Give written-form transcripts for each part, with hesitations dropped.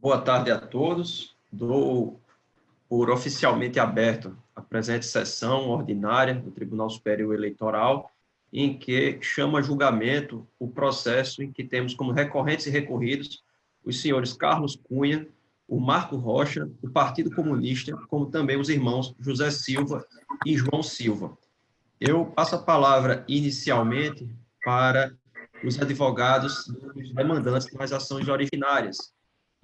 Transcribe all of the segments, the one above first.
Boa tarde a todos. Dou por oficialmente aberto a presente sessão ordinária do Tribunal Superior Eleitoral, em que chama a julgamento o processo em que temos como recorrentes e recorridos os senhores Carlos Cunha, o Marco Rocha, o Partido Comunista, como também os irmãos José Silva e João Silva. Eu passo a palavra inicialmente para os advogados dos demandantes das ações originárias,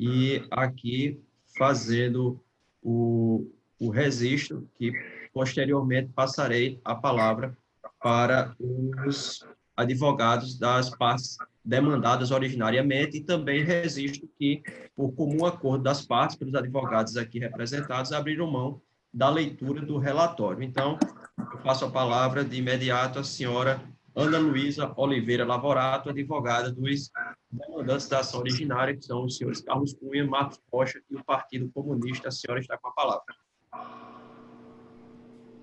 e aqui fazendo o registro, que posteriormente passarei a palavra para os advogados das partes demandadas originariamente, e também registro que, por comum acordo das partes, pelos advogados aqui representados, abriram mão da leitura do relatório. Então, eu passo a palavra de imediato à senhora Ana Luísa Oliveira Lavorato, advogada dos demandantes da ação originária, que são os senhores Carlos Cunha, Marcos Rocha e o Partido Comunista. A senhora está com a palavra.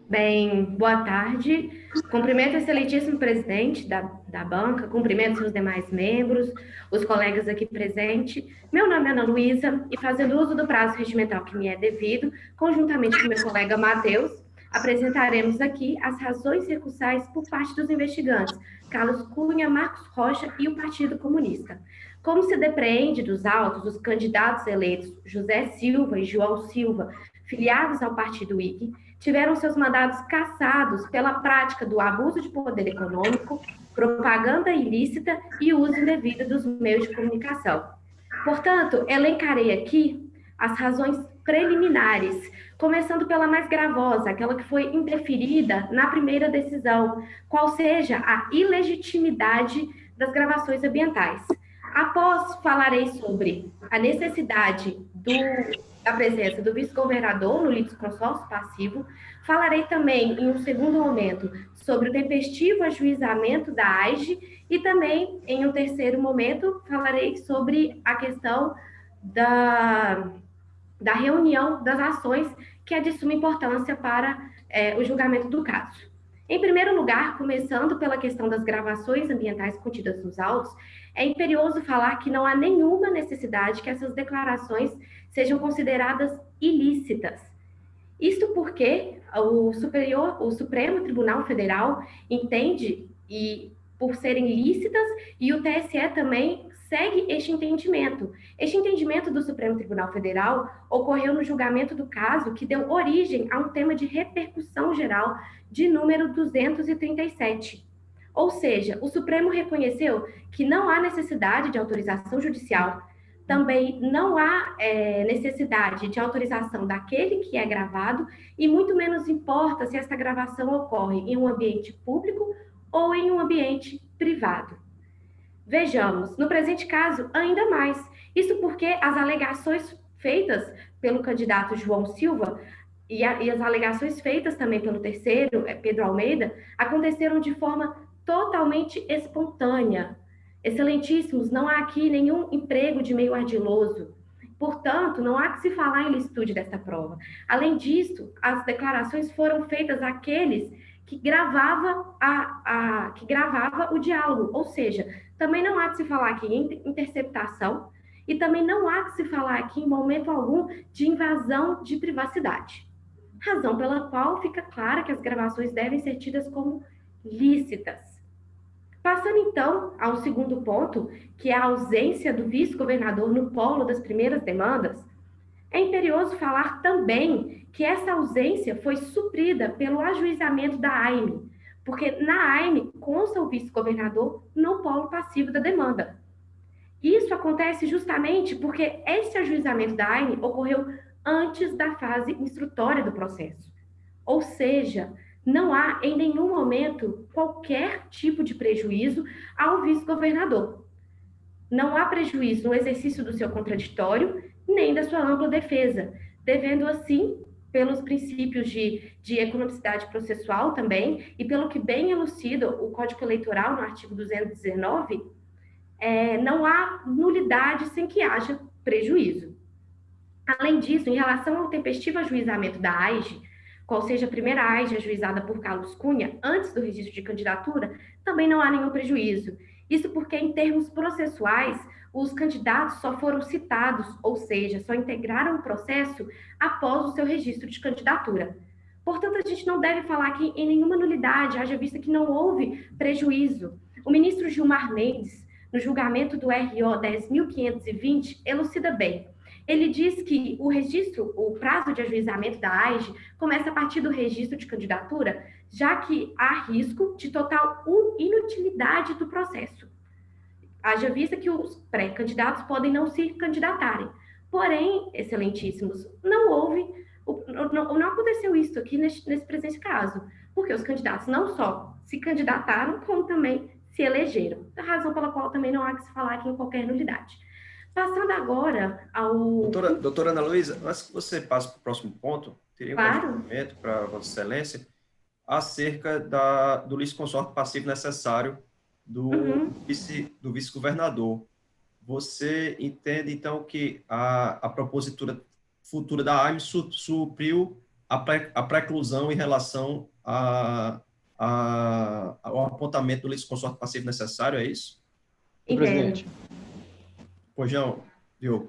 Bem, boa tarde. Cumprimento o excelentíssimo presidente da banca, cumprimento os demais membros, os colegas aqui presentes. Meu nome é Ana Luísa e, fazendo uso do prazo regimental que me é devido, conjuntamente com meu colega Matheus, apresentaremos aqui as razões recursais por parte dos investigantes Carlos Cunha, Marcos Rocha e o Partido Comunista. Como se depreende dos autos, os candidatos eleitos José Silva e João Silva, filiados ao Partido IG, tiveram seus mandados cassados pela prática do abuso de poder econômico, propaganda ilícita e uso indevido dos meios de comunicação. Portanto, elencarei aqui as razões preliminares, começando pela mais gravosa, aquela que foi interferida na primeira decisão, qual seja a ilegitimidade das gravações ambientais. Após, falarei sobre a necessidade da presença do vice-governador no litisconsórcio passivo. Falarei também, em um segundo momento, sobre o tempestivo ajuizamento da AIGE e também, em um terceiro momento, falarei sobre a questão da reunião das ações, que é de suma importância para o julgamento do caso. Em primeiro lugar, começando pela questão das gravações ambientais contidas nos autos, é imperioso falar que não há nenhuma necessidade que essas declarações sejam consideradas ilícitas. Isto porque o Supremo Tribunal Federal entende por serem lícitas, e o TSE também segue este entendimento. Este entendimento do Supremo Tribunal Federal ocorreu no julgamento do caso que deu origem a um tema de repercussão geral de número 237. Ou seja, o Supremo reconheceu que não há necessidade de autorização judicial, também não há necessidade de autorização daquele que é gravado, e muito menos importa se essa gravação ocorre em um ambiente público ou em um ambiente privado. Vejamos, no presente caso, ainda mais. Isso porque as alegações feitas pelo candidato João Silva e as alegações feitas também pelo terceiro, Pedro Almeida, aconteceram de forma totalmente espontânea. Excelentíssimos, não há aqui nenhum emprego de meio ardiloso. Portanto, não há que se falar em licitude desta prova. Além disso, as declarações foram feitas àqueles que gravava o diálogo, ou seja, também não há de se falar aqui em interceptação, e também não há de se falar aqui em momento algum de invasão de privacidade. Razão pela qual fica clara que as gravações devem ser tidas como lícitas. Passando então ao segundo ponto, que é a ausência do vice-governador no polo das primeiras demandas, é imperioso falar também que essa ausência foi suprida pelo ajuizamento da AIME, porque na AIME consta o vice-governador no polo passivo da demanda. Isso acontece justamente porque esse ajuizamento da AIME ocorreu antes da fase instrutória do processo. Ou seja, não há em nenhum momento qualquer tipo de prejuízo ao vice-governador. Não há prejuízo no exercício do seu contraditório, nem da sua ampla defesa, devendo assim, pelos princípios de economicidade processual também, e pelo que bem elucida o Código Eleitoral no artigo 219, não há nulidade sem que haja prejuízo. Além disso, em relação ao tempestivo ajuizamento da AIGE, qual seja a primeira AIGE ajuizada por Carlos Cunha, antes do registro de candidatura, também não há nenhum prejuízo. Isso porque, em termos processuais, os candidatos só foram citados, ou seja, só integraram o processo após o seu registro de candidatura. Portanto, a gente não deve falar que em nenhuma nulidade, haja vista que não houve prejuízo. O ministro Gilmar Mendes, no julgamento do RO 10.520, elucida bem. Ele diz que o prazo de ajuizamento da AIGE começa a partir do registro de candidatura, já que há risco de total inutilidade do processo. Haja vista que os pré-candidatos podem não se candidatarem. Porém, excelentíssimos, não aconteceu isso aqui nesse presente caso, porque os candidatos não só se candidataram, como também se elegeram. A razão pela qual também não há que se falar aqui em qualquer nulidade. Passando agora ao... Doutora Ana Luísa, antes que você passe para o próximo ponto, teria um questionamento para Vossa Excelência acerca do litisconsorte passivo necessário do vice-governador. Você entende, então, que a propositura futura da AIME supriu a preclusão em relação ao apontamento do litisconsorte passivo necessário, é isso? Presidente. Pois não, viu?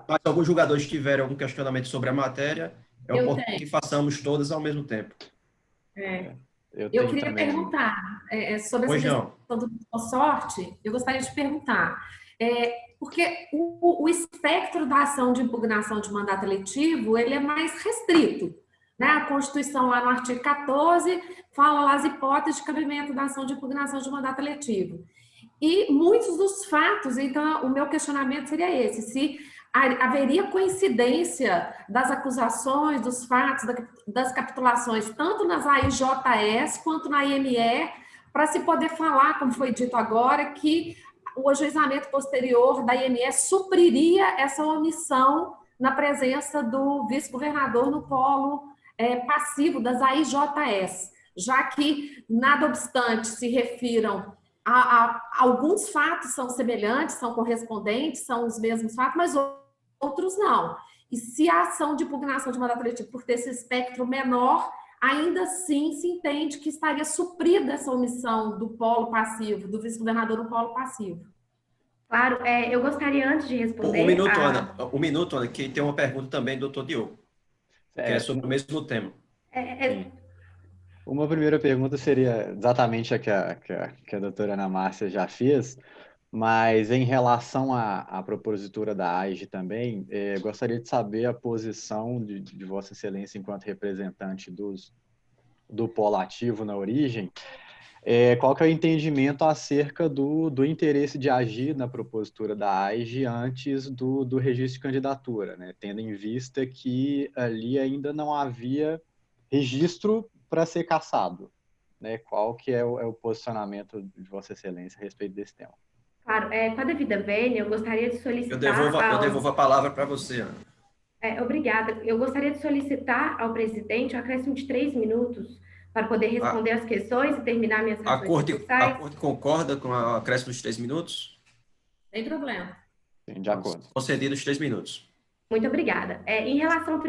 Mas alguns julgadores tiveram algum questionamento sobre a matéria, é oportuno que façamos todas ao mesmo tempo. Eu queria perguntar sobre essa questão do consorte, eu gostaria de perguntar, porque o espectro da ação de impugnação de mandato eletivo, ele é mais restrito, né? A Constituição, lá no artigo 14, fala lá as hipóteses de cabimento da ação de impugnação de mandato eletivo. E muitos dos fatos, então, o meu questionamento seria esse, se haveria coincidência das acusações, dos fatos, das capitulações, tanto nas AIJS quanto na IME, para se poder falar, como foi dito agora, que o ajuizamento posterior da IME supriria essa omissão na presença do vice-governador no polo passivo das AIJS, já que, nada obstante, se refiram alguns fatos são semelhantes, são correspondentes, são os mesmos fatos, mas outros não. E se a ação de impugnação de mandato eletivo, por ter esse espectro menor, ainda assim se entende que estaria suprida essa omissão do polo passivo, do vice-governador no polo passivo. Claro, eu gostaria, antes de responder... Um minuto, Ana, que tem uma pergunta também do doutor Diogo, que é sobre o mesmo tema. Uma primeira pergunta seria exatamente a que a doutora Ana Márcia já fez, mas em relação à propositura da AIGE também, gostaria de saber a posição de Vossa Excelência enquanto representante do polo ativo na origem, qual que é o entendimento acerca do interesse de agir na propositura da AIGE antes do registro de candidatura, né? Tendo em vista que ali ainda não havia registro para ser cassado, né? Qual que é o posicionamento de Vossa Excelência a respeito desse tema? Claro, com a devida vênia, eu gostaria de solicitar... Eu devolvo a palavra para você, Ana. Obrigada. Eu gostaria de solicitar ao presidente o acréscimo de 3 minutos para poder responder as questões e terminar minhas razões A Corte concorda com o acréscimo de 3 minutos? Sem problema. Sim, de acordo. Concedidos 3 minutos. Muito obrigada. Em relação ao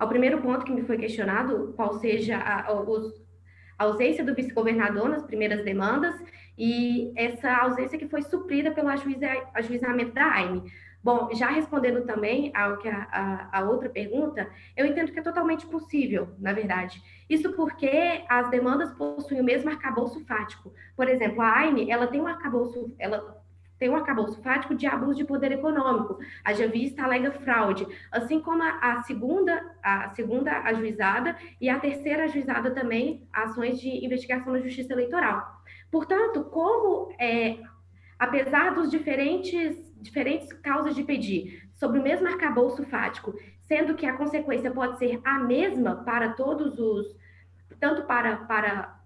primeiro ponto que me foi questionado, qual seja a ausência do vice-governador nas primeiras demandas e essa ausência que foi suprida pelo ajuizamento da AIME. Bom, já respondendo também a outra pergunta, eu entendo que é totalmente possível, na verdade. Isso porque as demandas possuem o mesmo arcabouço fático. Por exemplo, a AIME, ela tem um arcabouço fático de abuso de poder econômico, haja vista alega fraude, assim como a segunda ajuizada e a terceira ajuizada também, ações de investigação na Justiça Eleitoral. Portanto, apesar dos diferentes causas de pedir sobre o mesmo arcabouço fático, sendo que a consequência pode ser a mesma para tanto para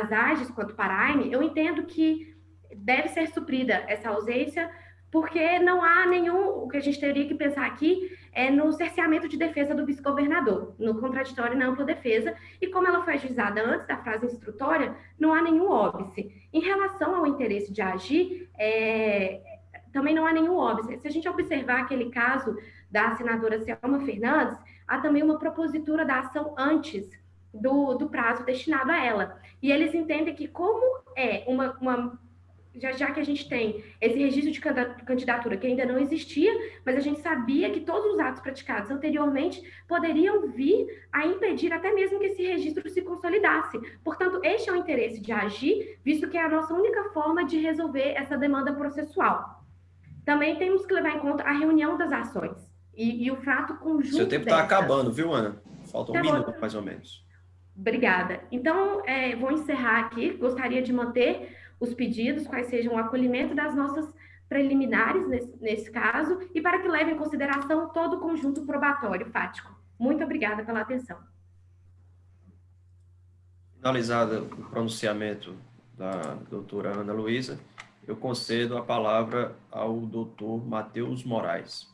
as AGES quanto para a AIME, eu entendo que deve ser suprida essa ausência, porque não há o que a gente teria que pensar aqui no cerceamento de defesa do vice-governador, no contraditório e na ampla defesa, e como ela foi ajuizada antes da frase instrutória, não há nenhum óbice. Em relação ao interesse de agir, também não há nenhum óbice. Se a gente observar aquele caso da senadora Selma Fernandes, há também uma propositura da ação antes do prazo destinado a ela. E eles entendem que como já que a gente tem esse registro de candidatura que ainda não existia, mas a gente sabia que todos os atos praticados anteriormente poderiam vir a impedir até mesmo que esse registro se consolidasse. Portanto, este é o interesse de agir, visto que é a nossa única forma de resolver essa demanda processual. Também temos que levar em conta a reunião das ações e o fato conjunto. Seu tempo está acabando, viu, Ana? Falta um minuto, mais ou menos. Obrigada. Então, vou encerrar aqui. Gostaria de manter os pedidos, quais sejam o acolhimento das nossas preliminares, nesse caso, e para que leve em consideração todo o conjunto probatório fático. Muito obrigada pela atenção. Finalizado o pronunciamento da doutora Ana Luísa, eu concedo a palavra ao doutor Matheus Moraes.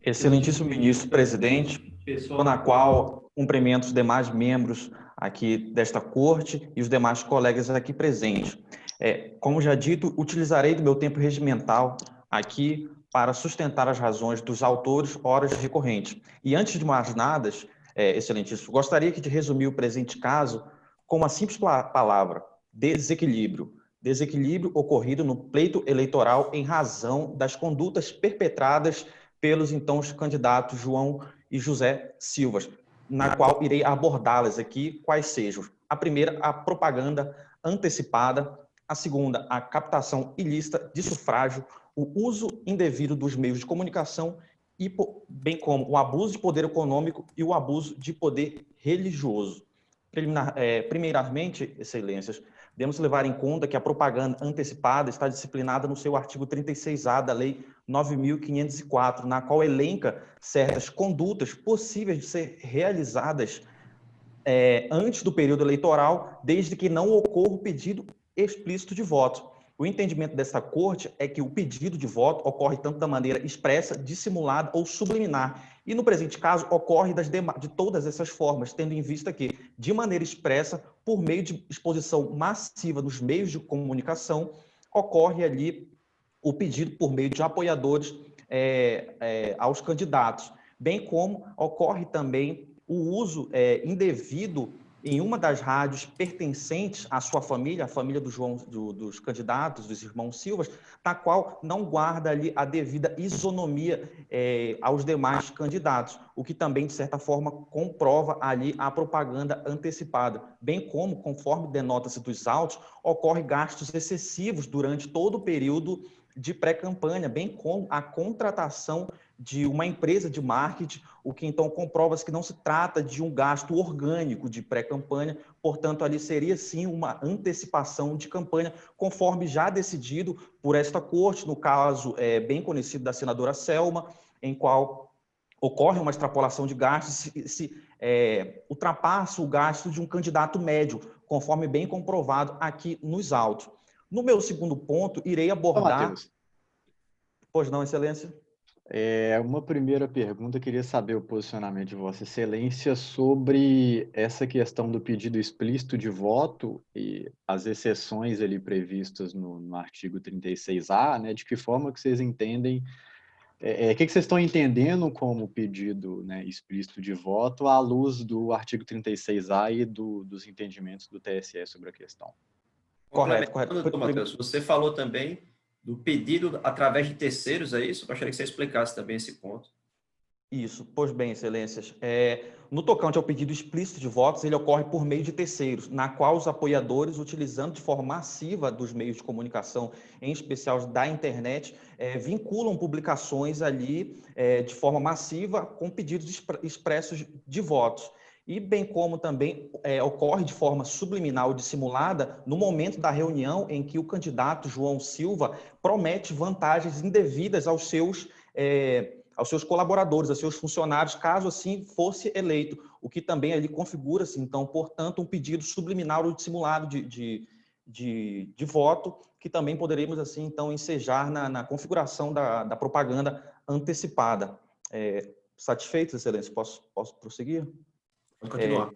Excelentíssimo ministro presidente, pessoa na qual cumprimento os demais membros aqui desta corte e os demais colegas aqui presentes. Como já dito, utilizarei do meu tempo regimental aqui para sustentar as razões dos autores, horas recorrentes. E antes de mais nada, excelentíssimo, gostaria de resumir o presente caso com uma simples palavra: desequilíbrio. Desequilíbrio ocorrido no pleito eleitoral em razão das condutas perpetradas pelos então candidatos João e José Silva, na qual irei abordá-las aqui, quais sejam. A primeira, a propaganda antecipada; a segunda, a captação ilícita de sufrágio; o uso indevido dos meios de comunicação, e bem como o abuso de poder econômico e o abuso de poder religioso. Primeiramente, excelências, devemos levar em conta que a propaganda antecipada está disciplinada no seu artigo 36A da Lei 9.504, na qual elenca certas condutas possíveis de ser realizadas antes do período eleitoral, desde que não ocorra o pedido explícito de voto. O entendimento desta corte é que o pedido de voto ocorre tanto da maneira expressa, dissimulada ou subliminar. E, no presente caso, ocorre de todas essas formas, tendo em vista que, de maneira expressa, por meio de exposição massiva nos meios de comunicação, ocorre ali o pedido por meio de apoiadores aos candidatos, bem como ocorre também o uso indevido em uma das rádios pertencentes à sua família, a família dos candidatos, dos irmãos Silva, na qual não guarda ali a devida isonomia aos demais candidatos, o que também, de certa forma, comprova ali a propaganda antecipada, bem como, conforme denota-se dos autos, ocorre gastos excessivos durante todo o período de pré-campanha, bem como a contratação de uma empresa de marketing, o que então comprova-se que não se trata de um gasto orgânico de pré-campanha, portanto, ali seria sim uma antecipação de campanha, conforme já decidido por esta corte, no caso bem conhecido da senadora Selma, em qual ocorre uma extrapolação de gastos, se ultrapassa o gasto de um candidato médio, conforme bem comprovado aqui nos autos. No meu segundo ponto, irei abordar... Pois não, excelência? Uma primeira pergunta, queria saber o posicionamento de Vossa Excelência sobre essa questão do pedido explícito de voto e as exceções ali previstas no artigo 36A, né? De que forma que vocês entendem, o que vocês estão entendendo como pedido, né, explícito de voto à luz do artigo 36A e dos entendimentos do TSE sobre a questão? Correto. Doutor Matheus, você falou também do pedido através de terceiros, é isso? Eu gostaria que você explicasse também esse ponto. Isso, pois bem, excelências. No tocante ao pedido explícito de votos, ele ocorre por meio de terceiros, na qual os apoiadores, utilizando de forma massiva dos meios de comunicação, em especial da internet, vinculam publicações ali de forma massiva com pedidos expressos de votos. E bem como também ocorre de forma subliminal e dissimulada no momento da reunião em que o candidato João Silva promete vantagens indevidas aos seus colaboradores, aos seus funcionários, caso assim fosse eleito, o que também ali configura-se, então, portanto, um pedido subliminal ou dissimulado de voto, que também poderíamos, assim, então, ensejar na configuração da propaganda antecipada. Satisfeitos, excelência? Posso prosseguir? Vamos continuar.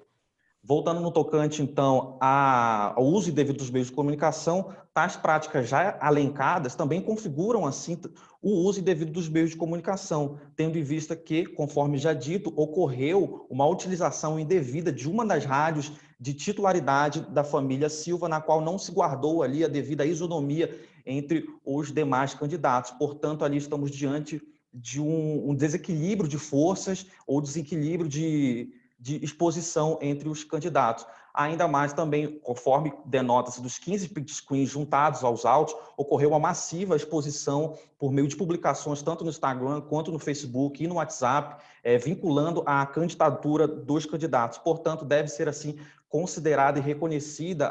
Voltando no tocante, então, ao uso indevido dos meios de comunicação, tais práticas já alencadas também configuram, assim, o uso indevido dos meios de comunicação, tendo em vista que, conforme já dito, ocorreu uma utilização indevida de uma das rádios de titularidade da família Silva, na qual não se guardou ali a devida isonomia entre os demais candidatos. Portanto, ali estamos diante de um desequilíbrio de forças ou desequilíbrio de exposição entre os candidatos. Ainda mais também, conforme denota-se dos 15 print screens juntados aos autos, ocorreu uma massiva exposição por meio de publicações, tanto no Instagram, quanto no Facebook e no WhatsApp, vinculando a candidatura dos candidatos. Portanto, deve ser, assim, considerada e reconhecida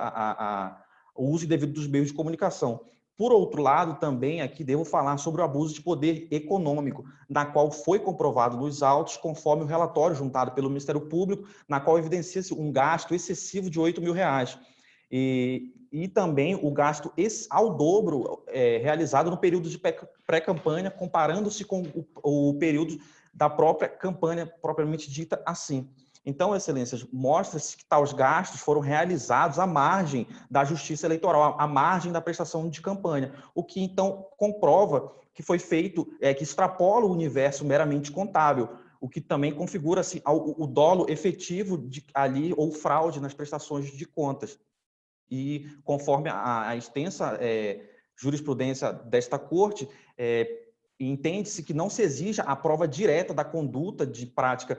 o uso indevido dos meios de comunicação. Por outro lado, também aqui devo falar sobre o abuso de poder econômico, na qual foi comprovado nos autos, conforme o relatório juntado pelo Ministério Público, na qual evidencia-se um gasto excessivo de R$8 mil. E também o gasto ao dobro realizado no período de pré-campanha, comparando-se com o período da própria campanha propriamente dita assim. Então, Excelências, mostra-se que tais gastos foram realizados à margem da justiça eleitoral, à margem da prestação de campanha, o que, então, comprova que foi feito, que extrapola o universo meramente contábil, o que também configura-se o dolo efetivo ali, ou fraude nas prestações de contas. E, conforme a extensa jurisprudência desta Corte, entende-se que não se exija a prova direta da conduta de prática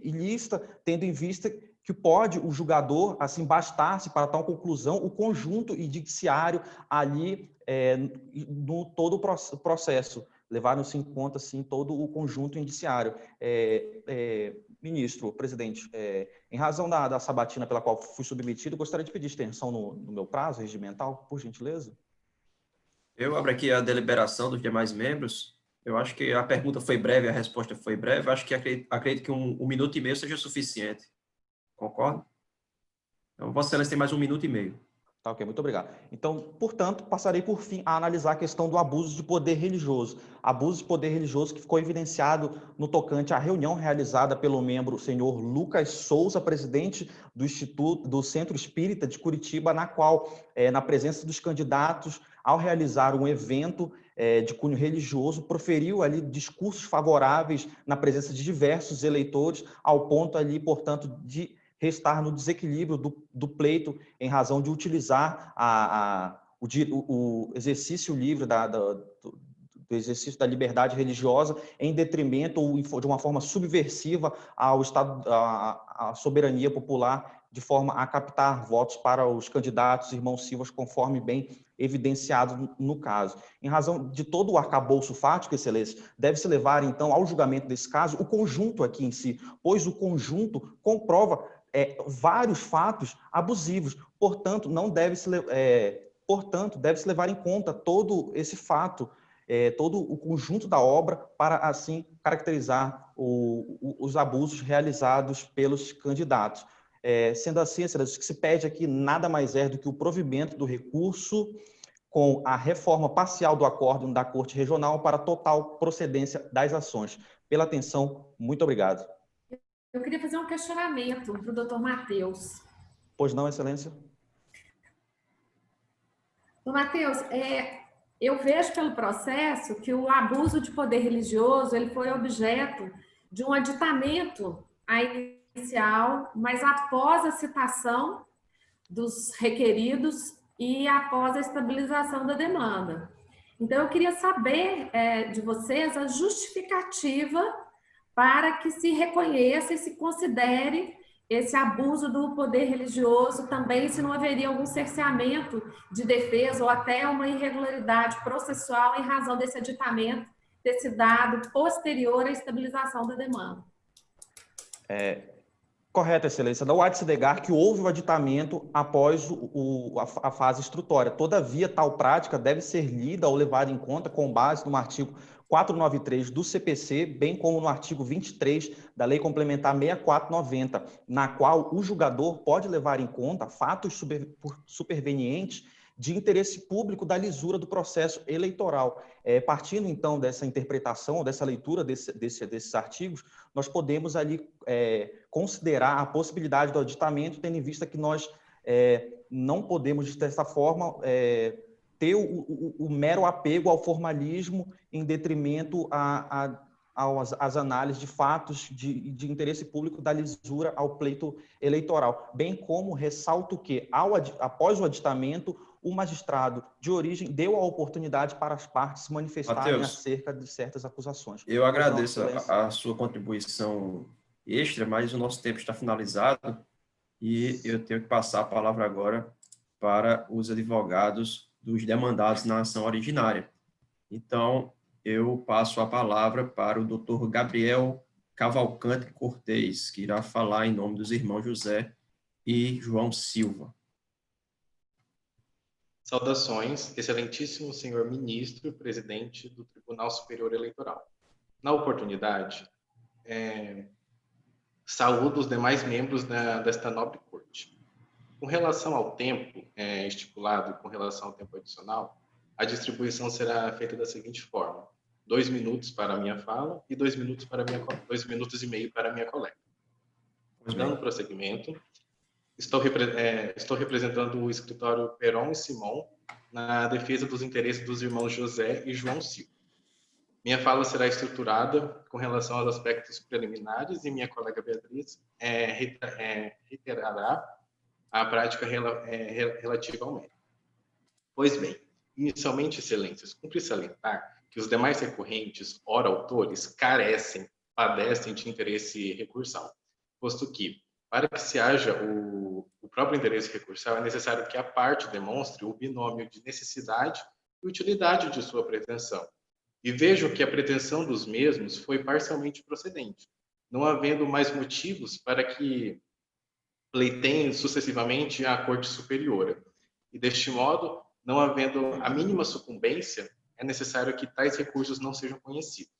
ilícita, tendo em vista que pode o julgador, assim, bastar-se para tal conclusão o conjunto indiciário ali no todo o processo, levaram-se em conta, assim, todo o conjunto indiciário. Ministro, presidente, em razão da sabatina pela qual fui submetido, gostaria de pedir extensão no meu prazo regimental, por gentileza. Eu abro aqui a deliberação dos demais membros. Eu acho que a pergunta foi breve, a resposta foi breve. Acho que acredito que um minuto e meio seja suficiente. Concorda? Então, Vossa Excelência tem mais 1 minuto e meio. Tá, ok, muito obrigado. Então, portanto, passarei por fim a analisar a questão do abuso de poder religioso. Abuso de poder religioso que ficou evidenciado no tocante à reunião realizada pelo membro senhor Lucas Souza, presidente do Centro Espírita de Curitiba, na qual, na presença dos candidatos, ao realizar um evento de cunho religioso, proferiu ali discursos favoráveis na presença de diversos eleitores, ao ponto ali, portanto, de restar no desequilíbrio do pleito em razão de utilizar o exercício livre do exercício da liberdade religiosa em detrimento ou de uma forma subversiva ao Estado, à soberania popular, de forma a captar votos para os candidatos irmãos Silvas, conforme bem evidenciado no caso. Em razão de todo o arcabouço fático, Excelência, deve-se levar, então, ao julgamento desse caso o conjunto aqui em si, pois o conjunto comprova vários fatos abusivos. Portanto, deve-se levar em conta todo esse fato, todo o conjunto da obra, para, assim, caracterizar os abusos realizados pelos candidatos. Sendo assim, o que se pede aqui nada mais é do que o provimento do recurso com a reforma parcial do acórdão da Corte Regional para total procedência das ações. Pela atenção, muito obrigado. Eu queria fazer um questionamento para o doutor Matheus. Pois não, Excelência? Doutor Matheus, eu vejo pelo processo que o abuso de poder religioso ele foi objeto de um aditamento inicial, mas após a citação dos requeridos e após a estabilização da demanda. Então, eu queria saber de vocês a justificativa para que se reconheça e se considere esse abuso do poder religioso, também se não haveria algum cerceamento de defesa ou até uma irregularidade processual em razão desse aditamento ter sido dado posterior à estabilização da demanda. Correto, Excelência. Não há de se negar que houve o aditamento após a fase instrutória. Todavia, tal prática deve ser lida ou levada em conta com base no artigo 493 do CPC, bem como no artigo 23 da Lei Complementar 6490, na qual o julgador pode levar em conta fatos supervenientes de interesse público da lisura do processo eleitoral. Partindo, então, dessa interpretação, dessa leitura desses artigos, nós podemos ali considerar a possibilidade do aditamento, tendo em vista que nós não podemos, dessa forma, ter o mero apego ao formalismo em detrimento às análises de fatos de interesse público da lisura ao pleito eleitoral, bem como ressalto que, após o aditamento, o magistrado de origem deu a oportunidade para as partes se manifestarem acerca de certas acusações. Eu agradeço a sua contribuição extra, mas o nosso tempo está finalizado e eu tenho que passar a palavra agora para os advogados dos demandados na ação originária. Então, eu passo a palavra para o Dr. Gabriel Cavalcante Cortez, que irá falar em nome dos irmãos José e João Silva. Saudações, excelentíssimo senhor ministro, presidente do Tribunal Superior Eleitoral. Na oportunidade, saúdo os demais membros desta nobre corte. Com relação ao tempo estipulado, com relação ao tempo adicional, a distribuição será feita da seguinte forma: 2 minutos para a minha fala e 2 minutos e meio para a minha colega. Dando prosseguimento, estou representando o escritório Peron e Simon na defesa dos interesses dos irmãos José e João Silva. Minha fala será estruturada com relação aos aspectos preliminares e minha colega Beatriz reiterará a prática relativa ao mérito. Pois bem, inicialmente, excelências, cumpre salientar que os demais recorrentes, ora autores, padecem de interesse recursal, posto que, para que se haja o próprio interesse recursal, é necessário que a parte demonstre o binômio de necessidade e utilidade de sua pretensão. E vejam que a pretensão dos mesmos foi parcialmente procedente, não havendo mais motivos para que pleiteiem sucessivamente à Corte Superior. E, deste modo, não havendo a mínima sucumbência, é necessário que tais recursos não sejam conhecidos.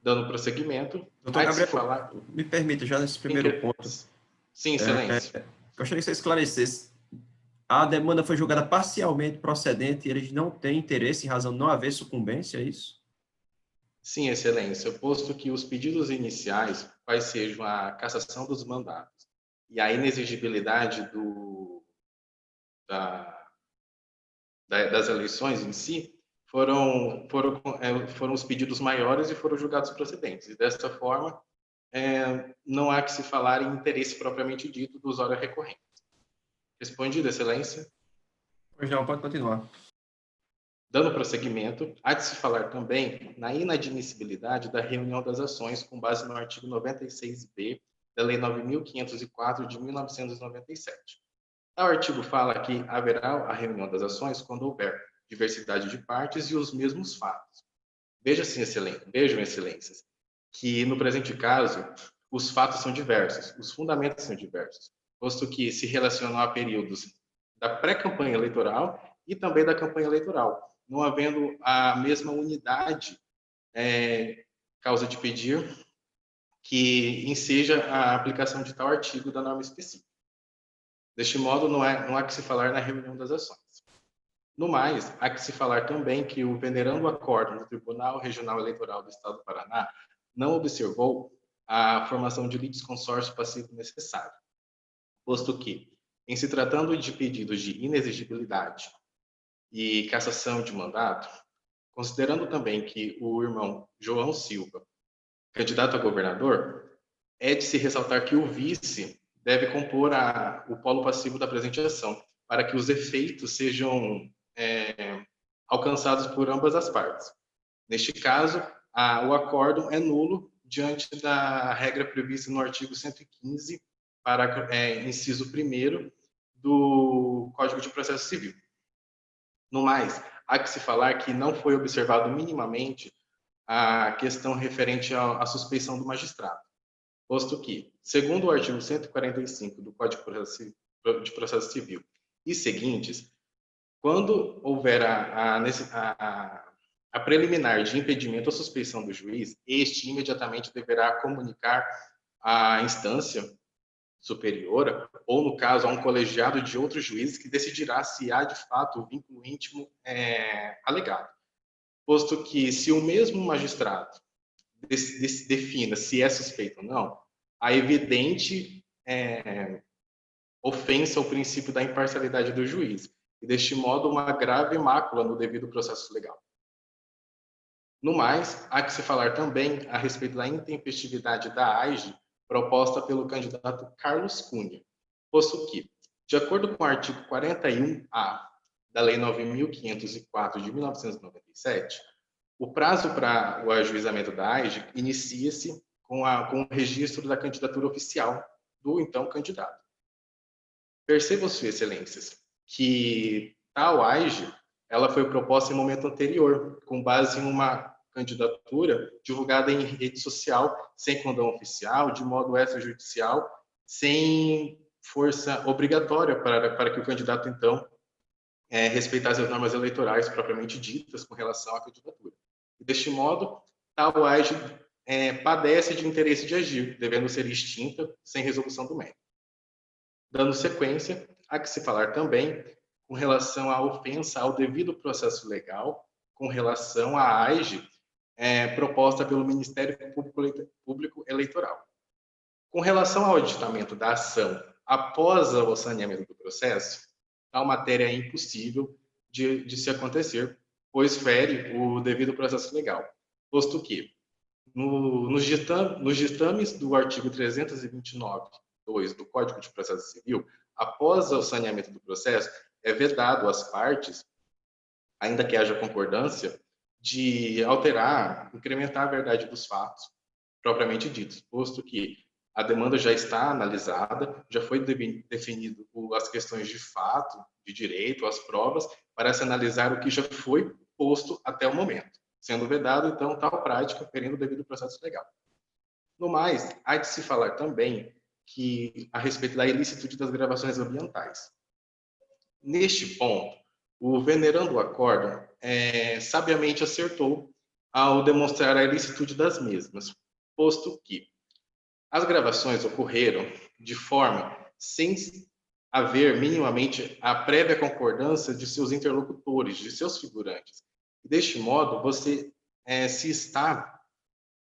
Dando prosseguimento, doutor Gabriel, me permita, já nesse primeiro ponto. Sim, excelência. Gostaria que você esclarecesse. A demanda foi julgada parcialmente procedente e eles não têm interesse em razão de não haver sucumbência, é isso? Sim, excelência. Posto que os pedidos iniciais, quais sejam a cassação dos mandatos e a inexigibilidade das eleições em si, foram os pedidos maiores e foram julgados procedentes. E, desta forma, não há que se falar em interesse propriamente dito do usuário recorrente. Respondido, excelência? Pois não, pode continuar. Dando prosseguimento, há de se falar também na inadmissibilidade da reunião das ações com base no artigo 96b da Lei 9.504 de 1997. O artigo fala que haverá a reunião das ações quando houver diversidade de partes e os mesmos fatos. Vejam, excelências, que no presente caso, os fatos são diversos, os fundamentos são diversos, posto que se relacionam a períodos da pré-campanha eleitoral e também da campanha eleitoral, não havendo a mesma unidade, causa de pedir, que enseja a aplicação de tal artigo da norma específica. Deste modo, não há que se falar na reunião das ações. No mais, há que se falar também que o venerando acórdão do Tribunal Regional Eleitoral do Estado do Paraná não observou a formação de litisconsórcio passivo necessário, posto que, em se tratando de pedidos de inexigibilidade e cassação de mandato, considerando também que o irmão João Silva, candidato a governador, é de se ressaltar que o vice deve compor o polo passivo da presente ação, para que os efeitos sejam alcançados por ambas as partes. Neste caso, o acórdão é nulo diante da regra prevista no artigo 115, inciso 1º do Código de Processo Civil. No mais, há que se falar que não foi observado minimamente a questão referente à suspeição do magistrado, posto que, segundo o artigo 145 do Código de Processo Civil e seguintes, quando houver a preliminar de impedimento ou suspeição do juiz, este imediatamente deverá comunicar à instância superior, ou no caso, a um colegiado de outros juízes que decidirá se há de fato o vínculo íntimo alegado. Posto que, se o mesmo magistrado defina se é suspeito ou não, a evidente ofensa ao princípio da imparcialidade do juiz, e deste modo uma grave mácula no devido processo legal. No mais, há que se falar também a respeito da intempestividade da AIGE proposta pelo candidato Carlos Cunha, posto que, de acordo com o artigo 41A da Lei 9.504 de 1997, o prazo para o ajuizamento da AIGE inicia-se com o registro da candidatura oficial do então candidato. Percebam, Suas Excelências, que tal AIGE ela foi proposta em momento anterior, com base em uma candidatura divulgada em rede social, sem condão oficial, de modo extrajudicial, sem força obrigatória para que o candidato, então, respeitasse as normas eleitorais propriamente ditas com relação à candidatura. E, deste modo, tal AIGE padece de interesse de agir, devendo ser extinta sem resolução do mérito. Dando sequência, há que se falar também com relação à ofensa ao devido processo legal, com relação à AIGE proposta pelo Ministério Público Eleitoral. Com relação ao aditamento da ação após o saneamento do processo, tal matéria é impossível de se acontecer, pois fere o devido processo legal, posto que, nos ditames do artigo 329.2 do Código de Processo Civil, após o saneamento do processo, é vedado às partes, ainda que haja concordância, de alterar, incrementar a verdade dos fatos propriamente ditos, posto que a demanda já está analisada, já foi definido as questões de fato, de direito, as provas, para se analisar o que já foi posto até o momento, sendo vedado, então, tal prática, ferindo o devido processo legal. No mais, há de se falar também que, a respeito da ilicitude das gravações ambientais. Neste ponto, o venerando acórdão sabiamente acertou ao demonstrar a ilicitude das mesmas, posto que as gravações ocorreram de forma sem haver minimamente a prévia concordância de seus interlocutores, de seus figurantes. E, deste modo, você se está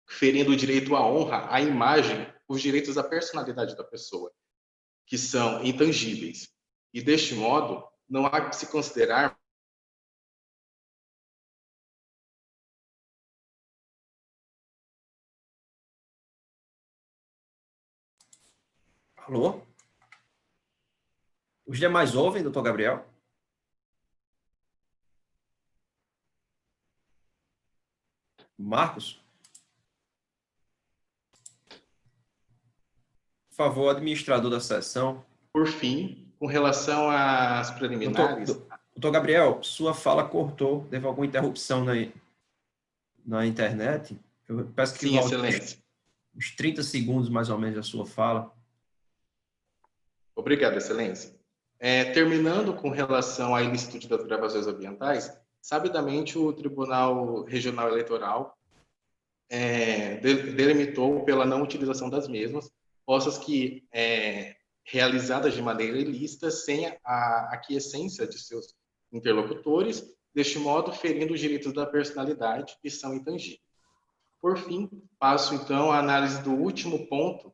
ferindo o direito à honra, à imagem, os direitos à personalidade da pessoa, que são intangíveis. E, deste modo, não há que se considerar Alô? Os demais ouvem, doutor Gabriel? Marcos? Por favor, administrador da sessão. Por fim, com relação às preliminares... Doutor Gabriel, sua fala cortou, teve alguma interrupção na internet? Eu peço que Sim, Excelência. Uns 30 segundos, mais ou menos, da sua fala. Obrigado, Excelência. Terminando com relação à ilicitude das gravações ambientais, sabidamente o Tribunal Regional Eleitoral delimitou pela não utilização das mesmas, postas que realizadas de maneira ilícita, sem a aquiescência de seus interlocutores, deste modo ferindo os direitos da personalidade, que são intangíveis. Por fim, passo então à análise do último ponto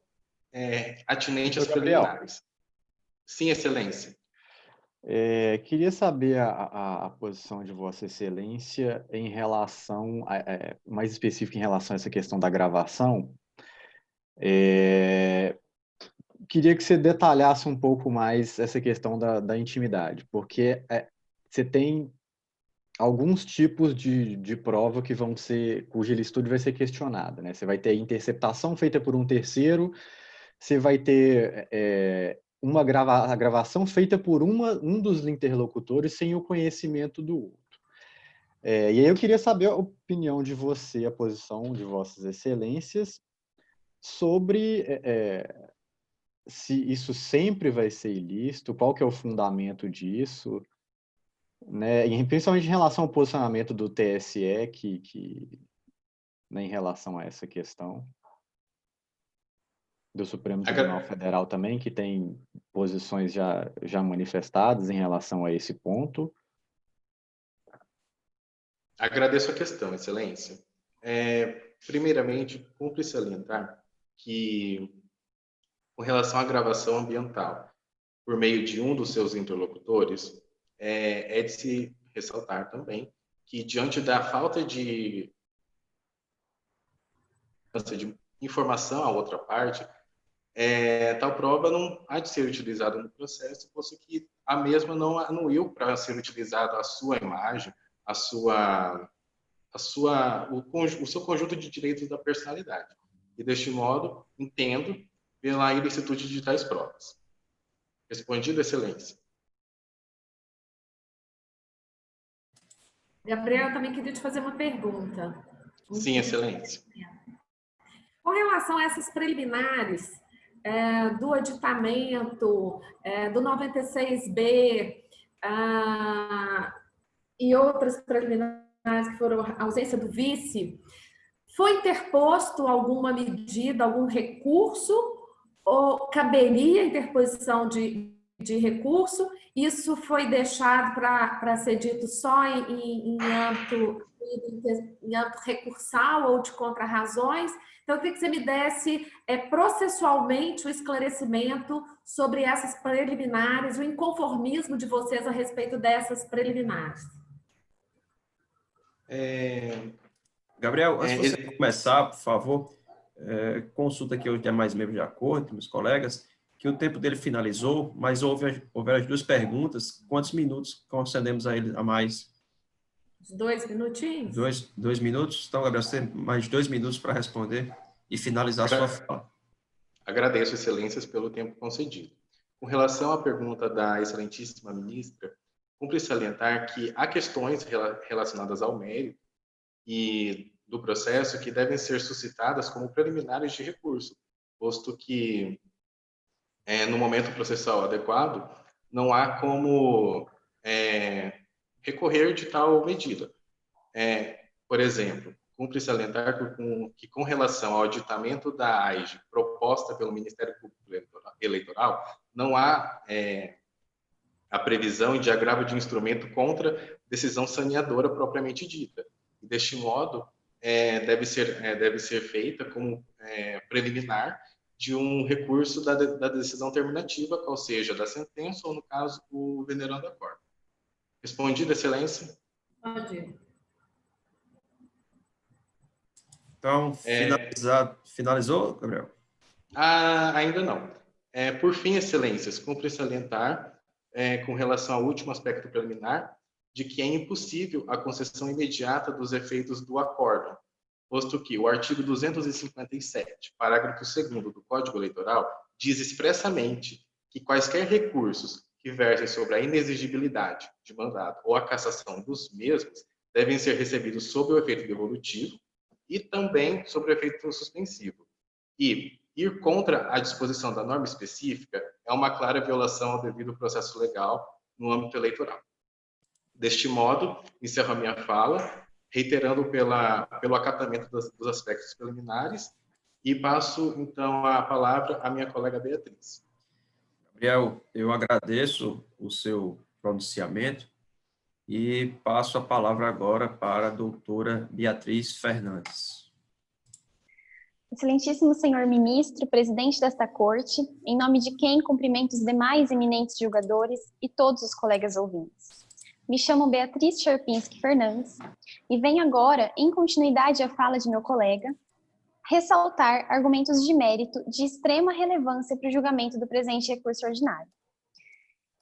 atinente às preliminares. Sim, Excelência. Queria saber a posição de Vossa Excelência em relação, mais específico em relação a essa questão da gravação. Queria que você detalhasse um pouco mais essa questão da intimidade, porque você tem alguns tipos de prova que vão ser, cuja ilicitude vai ser questionada, né? Você vai ter interceptação feita por um terceiro, você vai ter a gravação feita por um dos interlocutores sem o conhecimento do outro. E aí eu queria saber a opinião de você, a posição de Vossas Excelências, sobre se isso sempre vai ser ilícito, qual que é o fundamento disso, né? E principalmente em relação ao posicionamento do TSE, né, em relação a essa questão. Do Supremo Tribunal Federal também, que tem posições já manifestadas em relação a esse ponto. Agradeço a questão, Excelência. Primeiramente, cumpre salientar que com relação à gravação ambiental por meio de um dos seus interlocutores, é de se ressaltar também que, diante da falta de informação à outra parte, tal prova não há de ser utilizada no processo, posto que a mesma não anuiu para ser utilizada a sua imagem, o seu conjunto de direitos da personalidade. E, deste modo, entendo pela ilicitude de tais provas. Respondido, Excelência. Gabriel, eu também queria te fazer uma pergunta. Sim, Excelência. Com relação a essas preliminares do aditamento, do 96B e outras preliminares que foram a ausência do vice, foi interposto alguma medida, algum recurso, ou caberia interposição de recurso? Isso foi deixado para ser dito só em âmbito recursal ou de contrarrazões? Então, eu queria que você me desse processualmente o esclarecimento sobre essas preliminares, o inconformismo de vocês a respeito dessas preliminares. Gabriel, antes de você começar, por favor, consulta aqui os demais membros de acordo, meus colegas, que o tempo dele finalizou, mas houveram as duas perguntas. Quantos minutos concedemos a ele a mais? 2 minutinhos? 2 minutos. Então, Gabriel, você tem mais 2 minutos para responder e finalizar a sua fala. Agradeço, Excelências, pelo tempo concedido. Com relação à pergunta da excelentíssima ministra, cumpre salientar que há questões relacionadas ao mérito e do processo que devem ser suscitadas como preliminares de recurso, posto que, no momento processual adequado, não há como recorrer de tal medida. Por exemplo, cumpre salientar que, com relação ao aditamento da AIGE proposta pelo Ministério Público Eleitoral, não há a previsão de agravo de instrumento contra decisão saneadora propriamente dita. E, deste modo, deve ser feita como preliminar de um recurso da decisão terminativa, qual seja da sentença ou, no caso, o venerando acordo. Respondido, Excelência? Pode ir. Então, finalizou, Gabriel? Ainda não. Por fim, Excelências, cumpre salientar, com relação ao último aspecto preliminar, de que é impossível a concessão imediata dos efeitos do acórdão, posto que o artigo 257, parágrafo 2º do Código Eleitoral, diz expressamente que quaisquer recursos que versem sobre a inexigibilidade de mandato ou a cassação dos mesmos devem ser recebidos sob o efeito devolutivo e também sobre o efeito suspensivo. E ir contra a disposição da norma específica é uma clara violação ao devido processo legal no âmbito eleitoral. Deste modo, encerro a minha fala, reiterando pelo acatamento dos aspectos preliminares, e passo, então, a palavra à minha colega Beatriz. Gabriel, eu agradeço o seu pronunciamento e passo a palavra agora para a doutora Beatriz Fernandes. Excelentíssimo senhor ministro, presidente desta corte, em nome de quem cumprimento os demais eminentes julgadores e todos os colegas ouvintes. Me chamo Beatriz Sherpinski Fernandes e venho agora, em continuidade à fala de meu colega, ressaltar argumentos de mérito de extrema relevância para o julgamento do presente recurso ordinário,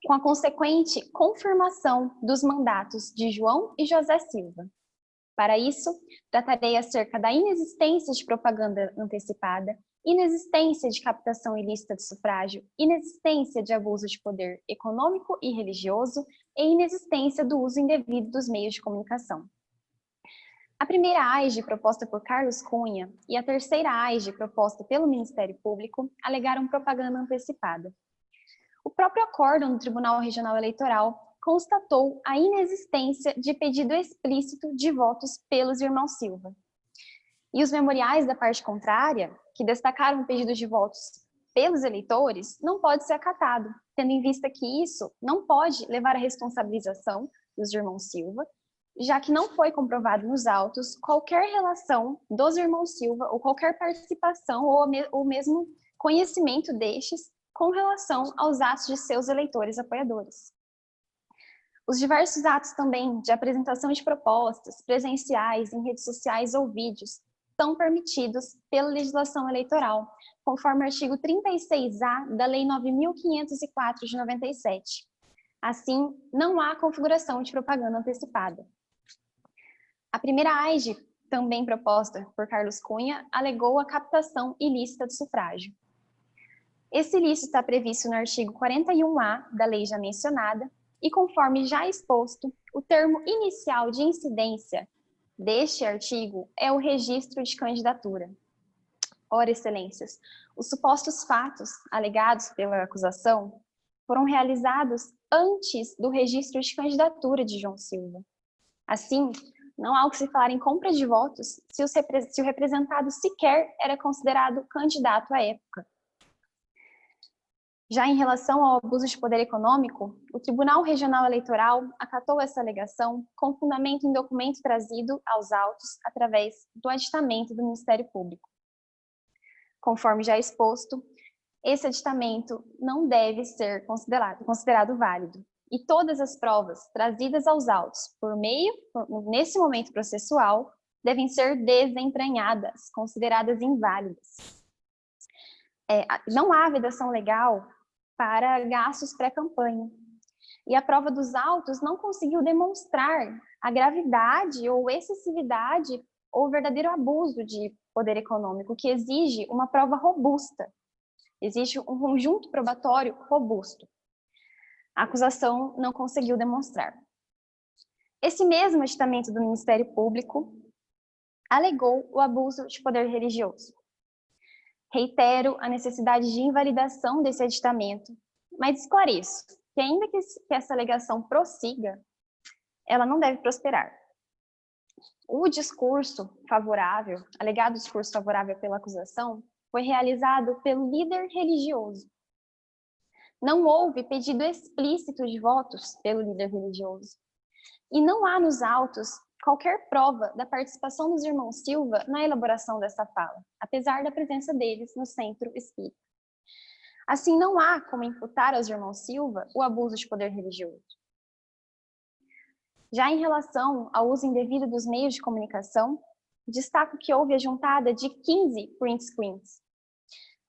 com a consequente confirmação dos mandatos de João e José Silva. Para isso, tratarei acerca da inexistência de propaganda antecipada, inexistência de captação ilícita de sufrágio, inexistência de abuso de poder econômico e religioso e inexistência do uso indevido dos meios de comunicação. A primeira AIGE, proposta por Carlos Cunha, e a terceira AIGE, proposta pelo Ministério Público, alegaram propaganda antecipada. O próprio acórdão do Tribunal Regional Eleitoral constatou a inexistência de pedido explícito de votos pelos irmãos Silva. E os memoriais da parte contrária, que destacaram o pedido de votos pelos eleitores, não pode ser acatado, tendo em vista que isso não pode levar à responsabilização dos irmãos Silva, já que não foi comprovado nos autos qualquer relação dos irmãos Silva ou qualquer participação ou mesmo conhecimento destes com relação aos atos de seus eleitores apoiadores. Os diversos atos também de apresentação de propostas presenciais em redes sociais ou vídeos são permitidos pela legislação eleitoral, conforme o artigo 36A da Lei 9.504 de 97. Assim, não há configuração de propaganda antecipada. A primeira AIGE, também proposta por Carlos Cunha, alegou a captação ilícita do sufrágio. Esse ilícito está previsto no artigo 41A da lei já mencionada, e conforme já exposto, o termo inicial de incidência deste artigo é o registro de candidatura. Ora, excelências, os supostos fatos alegados pela acusação foram realizados antes do registro de candidatura de João Silva. Assim, não há o que se falar em compra de votos se o representado sequer era considerado candidato à época. Já em relação ao abuso de poder econômico, o Tribunal Regional Eleitoral acatou essa alegação com fundamento em documento trazido aos autos através do aditamento do Ministério Público. Conforme já exposto, esse aditamento não deve ser considerado válido, e todas as provas trazidas aos autos nesse momento processual, devem ser desentranhadas, consideradas inválidas. Não há vedação legal para gastos pré-campanha, e a prova dos autos não conseguiu demonstrar a gravidade ou excessividade ou verdadeiro abuso de poder econômico, que exige uma prova robusta, exige um conjunto probatório robusto. A acusação não conseguiu demonstrar. Esse mesmo aditamento do Ministério Público alegou o abuso de poder religioso. Reitero a necessidade de invalidação desse aditamento, mas esclareço que ainda que essa alegação prossiga, ela não deve prosperar. O discurso favorável, alegado discurso favorável pela acusação, foi realizado pelo líder religioso. Não houve pedido explícito de votos pelo líder religioso. E não há nos autos qualquer prova da participação dos irmãos Silva na elaboração dessa fala, apesar da presença deles no centro espírita. Assim, não há como imputar aos irmãos Silva o abuso de poder religioso. Já em relação ao uso indevido dos meios de comunicação, destaco que houve a juntada de 15 print screens.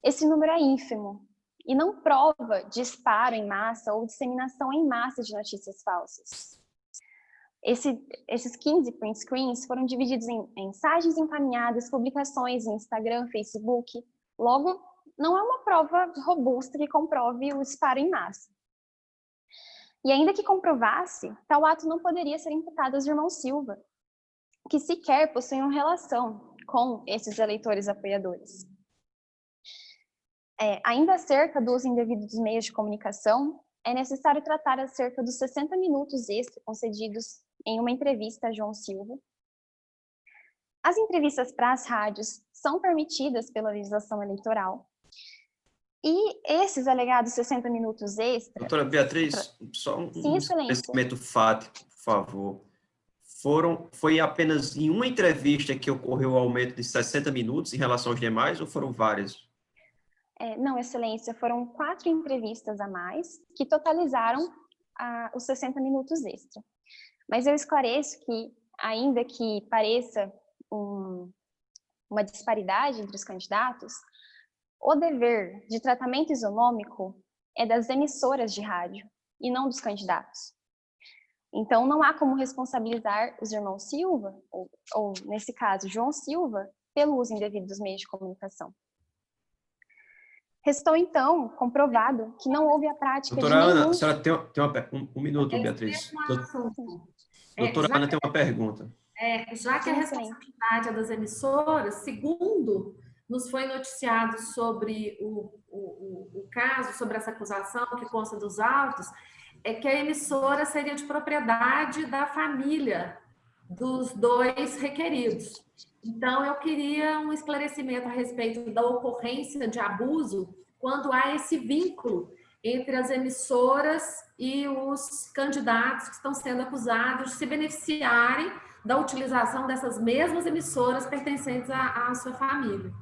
Esse número é ínfimo e não prova disparo em massa ou disseminação em massa de notícias falsas. Esses 15 print screens foram divididos em mensagens encaminhadas, publicações no Instagram, Facebook. Logo, não é uma prova robusta que comprove o disparo em massa. E ainda que comprovasse, tal ato não poderia ser imputado aos irmãos Silva, que sequer possuíam relação com esses eleitores apoiadores. Ainda acerca do uso indevido dos meios de comunicação, é necessário tratar acerca dos 60 minutos extra concedidos em uma entrevista a João Silva. As entrevistas para as rádios são permitidas pela legislação eleitoral. E esses alegados 60 minutos extra... Doutora Beatriz, só um esclarecimento fático, por favor. Foi apenas em uma entrevista que ocorreu o aumento de 60 minutos em relação aos demais, ou foram várias? Não, Excelência, foram 4 entrevistas a mais que totalizaram os 60 minutos extra. Mas eu esclareço que, ainda que pareça uma disparidade entre os candidatos, o dever de tratamento isonômico é das emissoras de rádio e não dos candidatos. Então, não há como responsabilizar os irmãos Silva, ou nesse caso, João Silva, pelo uso indevido dos meios de comunicação. Restou, então, comprovado que não houve a prática Doutora de nenhum... Ana, a senhora tem um minuto, Beatriz. Doutora Ana tem uma pergunta. Já que a responsabilidade é das emissoras, segundo nos foi noticiado sobre o caso, sobre essa acusação que consta dos autos, é que a emissora seria de propriedade da família dos 2 requeridos. Então, eu queria um esclarecimento a respeito da ocorrência de abuso quando há esse vínculo entre as emissoras e os candidatos que estão sendo acusados de se beneficiarem da utilização dessas mesmas emissoras pertencentes à sua família.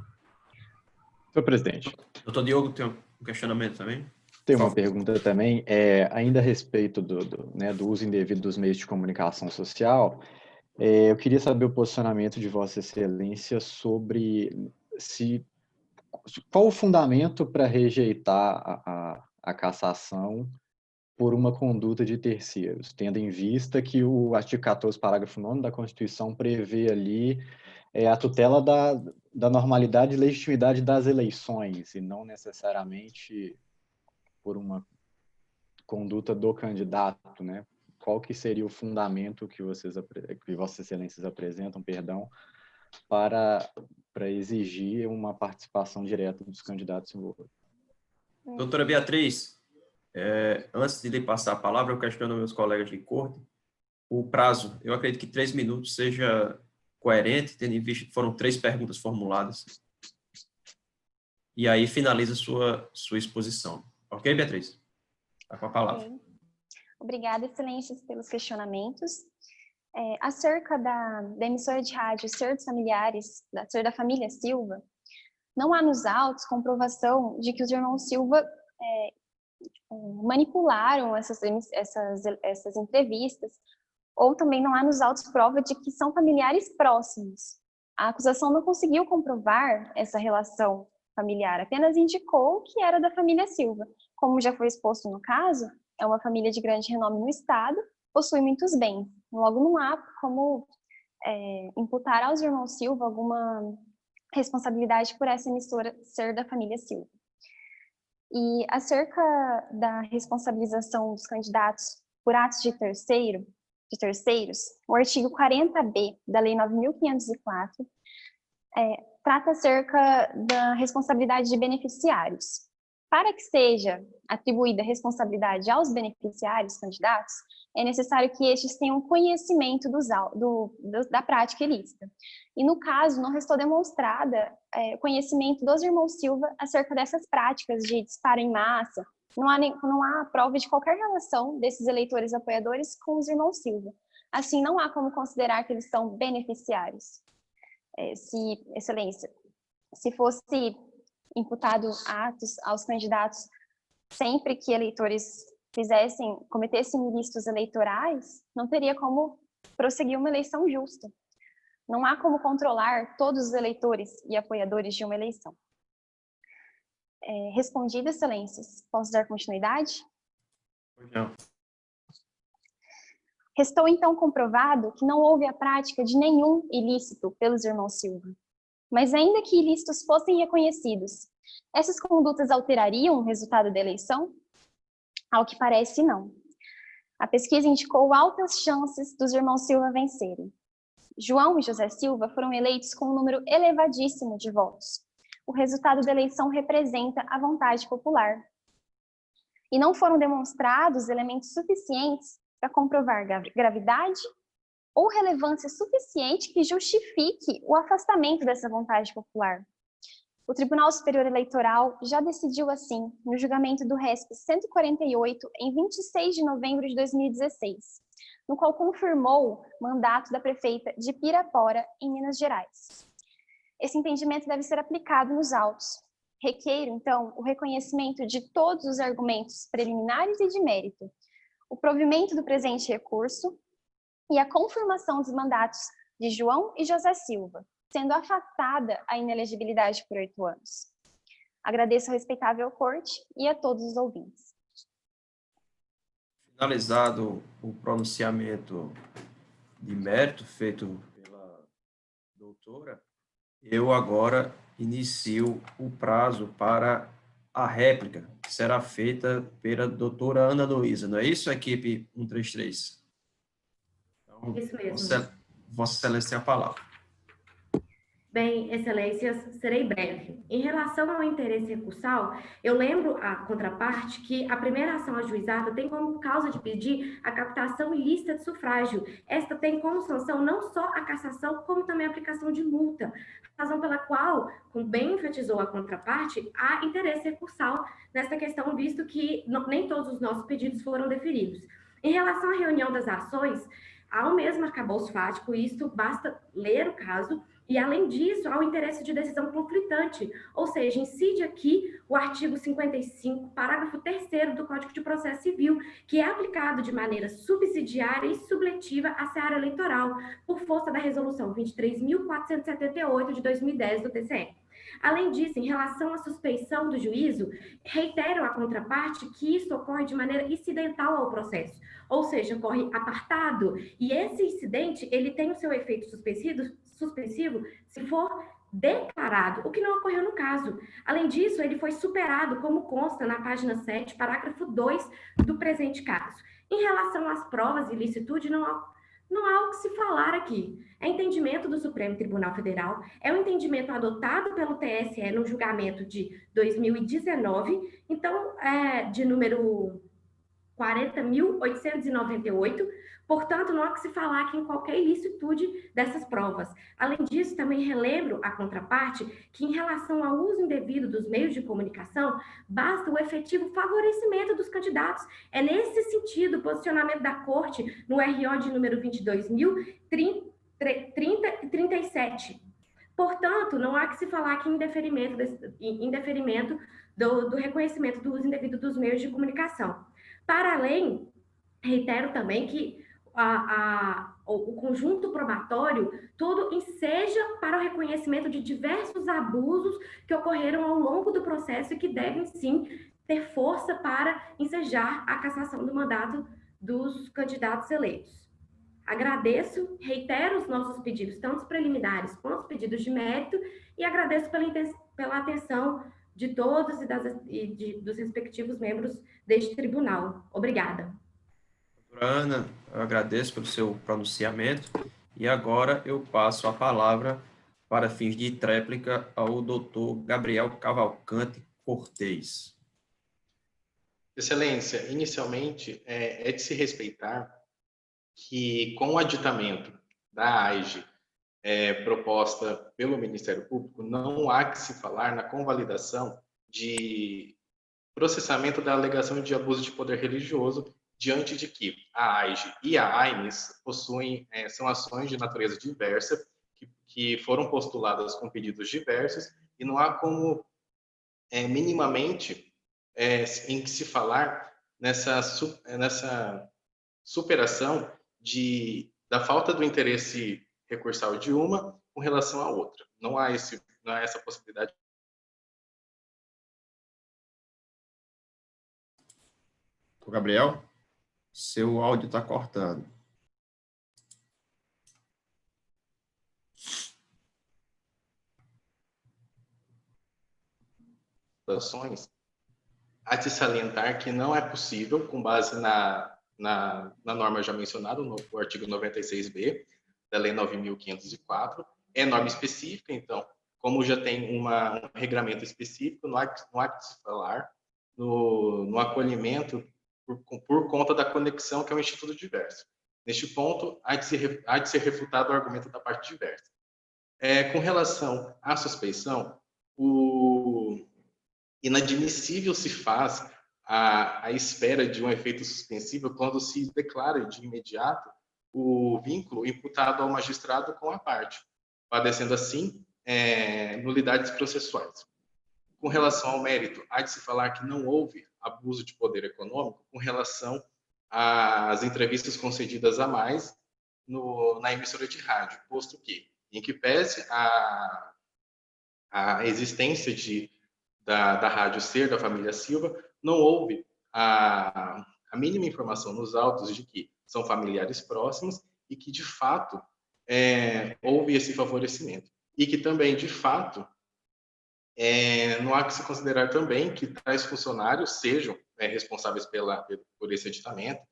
Senhor presidente. Doutor Diogo, tem um questionamento também? Tem uma pergunta também, ainda a respeito do uso indevido dos meios de comunicação social. Eu queria saber o posicionamento de Vossa Excelência sobre qual o fundamento para rejeitar a cassação por uma conduta de terceiros, tendo em vista que o artigo 14, parágrafo 9º da Constituição prevê ali a tutela da normalidade e legitimidade das eleições, e não necessariamente por uma conduta do candidato, né? Qual que seria o fundamento que Vossas Excelências apresentam, para exigir uma participação direta dos candidatos envolvidos? Doutora Beatriz, antes de lhe passar a palavra, eu questiono meus colegas de corte. O prazo, eu acredito que 3 minutos seja coerente, tendo em vista que foram 3 perguntas formuladas. E aí finaliza sua exposição. Ok, Beatriz? Está com a palavra. Okay. Obrigada, excelências, pelos questionamentos. Acerca da emissora de rádio Ser dos Familiares, Ser da família Silva, não há nos autos comprovação de que os irmãos Silva manipularam essas entrevistas, ou também não há nos autos prova de que são familiares próximos. A acusação não conseguiu comprovar essa relação familiar, apenas indicou que era da família Silva. Como já foi exposto no caso, é uma família de grande renome no Estado, possui muitos bens. Logo, não há como imputar aos irmãos Silva alguma responsabilidade por essa emissora ser da família Silva. E acerca da responsabilização dos candidatos por atos de terceiros, o artigo 40b da Lei 9.504 trata acerca da responsabilidade de beneficiários. Para que seja atribuída a responsabilidade aos beneficiários candidatos, é necessário que estes tenham conhecimento da prática ilícita. E, no caso, não restou demonstrada conhecimento dos irmãos Silva acerca dessas práticas de disparo em massa. Não há prova de qualquer relação desses eleitores apoiadores com os irmãos Silva. Assim, não há como considerar que eles são beneficiários. Excelência, se fosse imputado atos aos candidatos sempre que eleitores cometessem ilícitos eleitorais, não teria como prosseguir uma eleição justa. Não há como controlar todos os eleitores e apoiadores de uma eleição. Respondido, excelências. Posso dar continuidade? Não. Restou, então, comprovado que não houve a prática de nenhum ilícito pelos irmãos Silva. Mas ainda que ilícitos fossem reconhecidos, essas condutas alterariam o resultado da eleição? Ao que parece, não. A pesquisa indicou altas chances dos irmãos Silva vencerem. João e José Silva foram eleitos com um número elevadíssimo de votos. O resultado da eleição representa a vontade popular. E não foram demonstrados elementos suficientes para comprovar gravidade ou relevância suficiente que justifique o afastamento dessa vontade popular. O Tribunal Superior Eleitoral já decidiu assim, no julgamento do RESP 148, em 26 de novembro de 2016, no qual confirmou o mandato da prefeita de Pirapora, em Minas Gerais. Esse entendimento deve ser aplicado nos autos. Requeiro, então, o reconhecimento de todos os argumentos preliminares e de mérito, o provimento do presente recurso e a confirmação dos mandatos de João e José Silva, sendo afastada a inelegibilidade por 8 anos. Agradeço ao respeitável corte e a todos os ouvintes. Finalizado o pronunciamento de mérito feito pela doutora, eu agora inicio o prazo para a réplica, que será feita pela doutora Ana Luísa. Não é isso, equipe 133? Então, isso mesmo. Vossa Excelência tem a palavra. Bem, excelências, serei breve. Em relação ao interesse recursal, eu lembro à contraparte que a primeira ação ajuizada tem como causa de pedir a captação ilícita de sufrágio. Esta tem como sanção não só a cassação, como também a aplicação de multa, razão pela qual, como bem enfatizou a contraparte, há interesse recursal nesta questão, visto que nem todos os nossos pedidos foram deferidos. Em relação à reunião das ações, há o mesmo arcabouço fático, isso basta ler o caso, e, além disso, há o interesse de decisão conflitante, ou seja, incide aqui o artigo 55, parágrafo 3º do Código de Processo Civil, que é aplicado de maneira subsidiária e subletiva à seara eleitoral, por força da Resolução 23.478 de 2010 do TCE. Além disso, em relação à suspeição do juízo, reitero à contraparte que isso ocorre de maneira incidental ao processo, ou seja, ocorre apartado, e esse incidente ele tem o seu efeito suspensivo se for declarado, o que não ocorreu no caso. Além disso, ele foi superado, como consta na página 7, parágrafo 2 do presente caso. Em relação às provas de ilicitude, não há o que se falar aqui. É entendimento do Supremo Tribunal Federal, é um entendimento adotado pelo TSE no julgamento de 2019, então, de número 40.898, portanto, não há que se falar aqui em qualquer ilicitude dessas provas. Além disso, também relembro à contraparte que, em relação ao uso indevido dos meios de comunicação, basta o efetivo favorecimento dos candidatos. É nesse sentido o posicionamento da Corte no RO de número 22.030 e 37. Portanto, não há que se falar aqui em deferimento do reconhecimento do uso indevido dos meios de comunicação. Para além, reitero também que o conjunto probatório todo enseja para o reconhecimento de diversos abusos que ocorreram ao longo do processo e que devem, sim, ter força para ensejar a cassação do mandato dos candidatos eleitos. Agradeço, reitero os nossos pedidos, tanto os preliminares quanto os pedidos de mérito, e agradeço pela atenção de todos e dos respectivos membros deste tribunal. Obrigada. Doutora Ana, eu agradeço pelo seu pronunciamento e agora eu passo a palavra para fins de tréplica ao doutor Gabriel Cavalcante Cortez. Excelência, inicialmente é de se respeitar que, com o aditamento da AIGE proposta pelo Ministério Público, não há que se falar na convalidação de processamento da alegação de abuso de poder religioso, diante de que a AIGE e a AINES possuem, são ações de natureza diversa, que foram postuladas com pedidos diversos, e não há como minimamente em que se falar nessa superação da falta do interesse recursal de uma com relação à outra. Não há essa possibilidade. Gabriel, seu áudio está cortando. Há de salientar que não é possível, com base na norma já mencionada, no artigo 96b da Lei 9.504, é norma específica, então, como já tem um regramento específico, não há que se falar no acolhimento por conta da conexão, que é um instituto diverso. Neste ponto, há de ser refutado o argumento da parte diversa. Com relação à suspeição, inadmissível se faz a espera de um efeito suspensivo quando se declara de imediato o vínculo imputado ao magistrado com a parte, padecendo assim nulidades processuais. Com relação ao mérito, há de se falar que não houve abuso de poder econômico com relação às entrevistas concedidas a mais na emissora de rádio, posto que, em que pese a existência da rádio ser da família Silva, não houve a mínima informação nos autos de que são familiares próximos e que, de fato, houve esse favorecimento. E que também, de fato, não há que se considerar também que tais funcionários sejam responsáveis por esse aditamento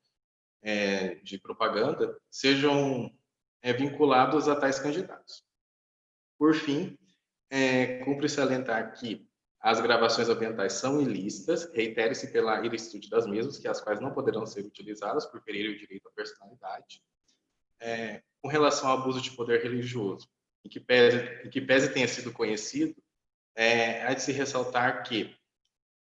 de propaganda, sejam vinculados a tais candidatos. Por fim, cumpre salientar que as gravações ambientais são ilícitas, reitere-se pela ilicitude das mesmas, que as quais não poderão ser utilizadas por ferir o direito à personalidade. Com relação ao abuso de poder religioso, em que pese tenha sido conhecido, há de se ressaltar que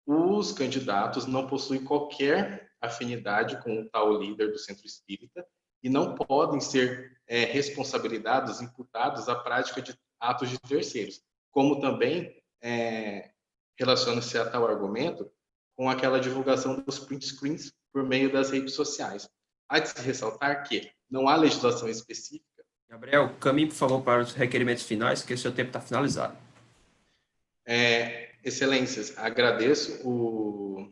os candidatos não possuem qualquer afinidade com o tal líder do centro espírita e não podem ser responsabilizados, imputados à prática de atos de terceiros, como também relaciona-se a tal argumento com aquela divulgação dos print screens por meio das redes sociais. Há de se ressaltar que não há legislação específica. Gabriel, caminhe, por favor, para os requerimentos finais, que o seu tempo está finalizado. Excelências, agradeço o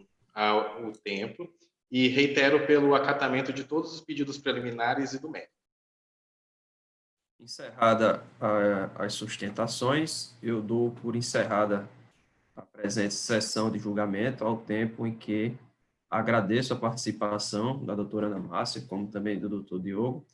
tempo e reitero pelo acatamento de todos os pedidos preliminares e do mérito. Encerrada as sustentações, eu dou por encerrada a presente sessão de julgamento, ao tempo em que agradeço a participação da doutora Ana Márcia, como também do doutor Diogo,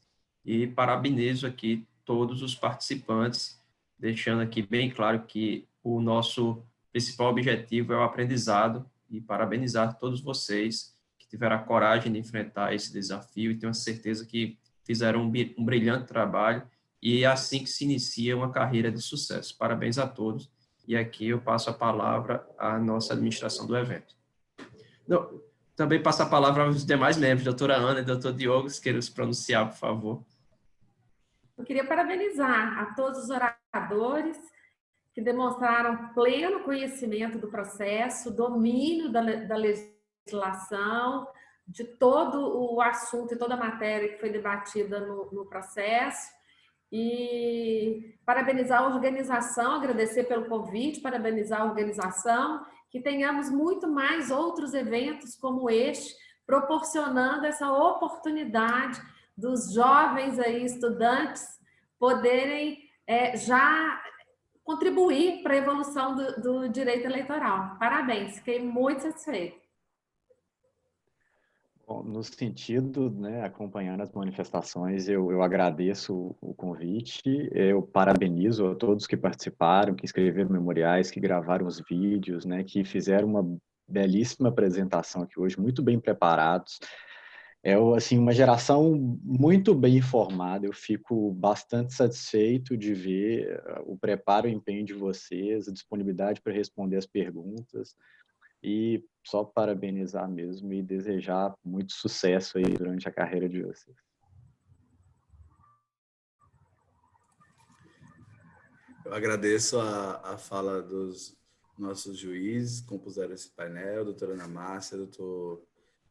e parabenizo aqui todos os participantes, deixando aqui bem claro que o nosso principal objetivo é o aprendizado, e parabenizar todos vocês que tiveram a coragem de enfrentar esse desafio, e tenho a certeza que fizeram um brilhante trabalho, e é assim que se inicia uma carreira de sucesso. Parabéns a todos, e aqui eu passo a palavra à nossa administração do evento. Não, também passo a palavra aos demais membros, doutora Ana e doutor Diogo, se queiram se pronunciar, por favor. Eu queria parabenizar a todos os oradores que demonstraram pleno conhecimento do processo, domínio da legislação, de todo o assunto e toda a matéria que foi debatida no processo. E parabenizar a organização, agradecer pelo convite, parabenizar a organização, que tenhamos muito mais outros eventos como este, proporcionando essa oportunidade dos jovens aí, estudantes, poderem já contribuir para a evolução do direito eleitoral. Parabéns, fiquei muito satisfeita. Bom, no sentido, né, acompanhando as manifestações, eu agradeço o convite, eu parabenizo a todos que participaram, que escreveram memoriais, que gravaram os vídeos, né, que fizeram uma belíssima apresentação aqui hoje, muito bem preparados. É assim, uma geração muito bem informada, eu fico bastante satisfeito de ver o preparo e empenho de vocês, a disponibilidade para responder as perguntas, e só parabenizar mesmo e desejar muito sucesso aí durante a carreira de vocês. Eu agradeço a fala dos nossos juízes que compuseram esse painel, doutora Ana Márcia, doutor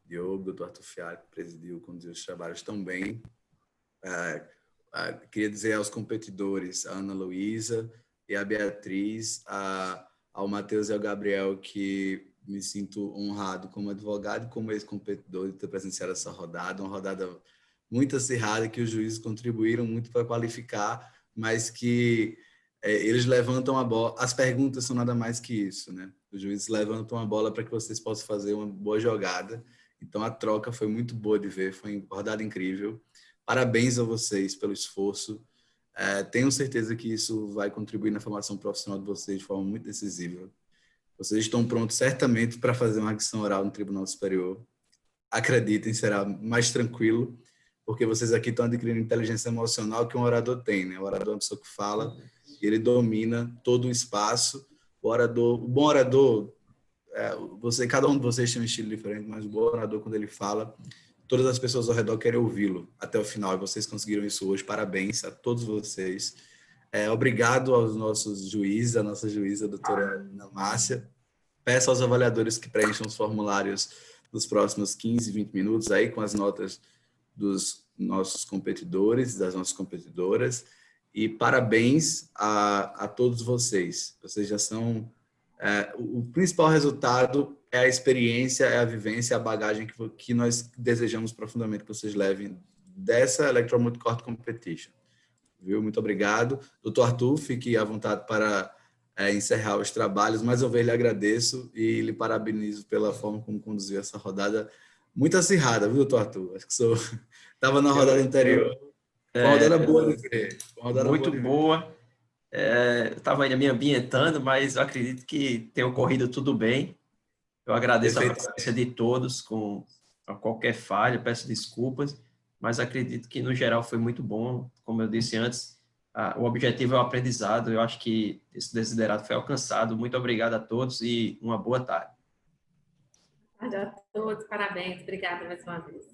Diogo, doutor Arthur Fialho, que presidiu, conduziu os trabalhos tão bem. Queria dizer aos competidores, a Ana Luísa e a Beatriz, ao Matheus e ao Gabriel, que me sinto honrado como advogado e como ex-competidor de ter presenciado essa rodada, uma rodada muito acirrada, que os juízes contribuíram muito para qualificar, mas que eles levantam a bola. As perguntas são nada mais que isso, né? Os juízes levantam a bola para que vocês possam fazer uma boa jogada. Então, a troca foi muito boa de ver, foi uma rodada incrível. Parabéns a vocês pelo esforço. Tenho certeza que isso vai contribuir na formação profissional de vocês de forma muito decisiva. Vocês estão prontos certamente para fazer uma arguição oral no Tribunal Superior. Acreditem, será mais tranquilo, porque vocês aqui estão adquirindo inteligência emocional que um orador tem, né? O orador é uma pessoa que fala, ele domina todo o espaço. O bom orador, cada um de vocês tem um estilo diferente, mas o bom orador, quando ele fala, todas as pessoas ao redor querem ouvi-lo até o final, e vocês conseguiram isso hoje. Parabéns a todos vocês. Obrigado aos nossos juízes, a nossa juíza, a doutora Ana Márcia. Peço aos avaliadores que preencham os formulários nos próximos 15, 20 minutos, aí com as notas dos nossos competidores, das nossas competidoras. E parabéns a todos vocês. Vocês já são... o principal resultado é a experiência, é a vivência, é a bagagem que nós desejamos profundamente que vocês levem dessa Electoral Multi-Court Competition. Viu? Muito obrigado. Doutor Arthur, fique à vontade para encerrar os trabalhos. Mais uma vez, lhe agradeço e lhe parabenizo pela forma como conduziu essa rodada muito acirrada, viu, doutor Arthur? Acho que estava na rodada anterior. Uma rodada boa de ver. Muito boa. Eu estava ainda me ambientando, mas eu acredito que tenha ocorrido tudo bem. Eu agradeço a presença de todos com qualquer falha, peço desculpas, mas acredito que, no geral, foi muito bom. Como eu disse antes, o objetivo é o aprendizado. Eu acho que esse desiderato foi alcançado. Muito obrigado a todos e uma boa tarde. Boa tarde a todos, parabéns. Obrigada mais uma vez.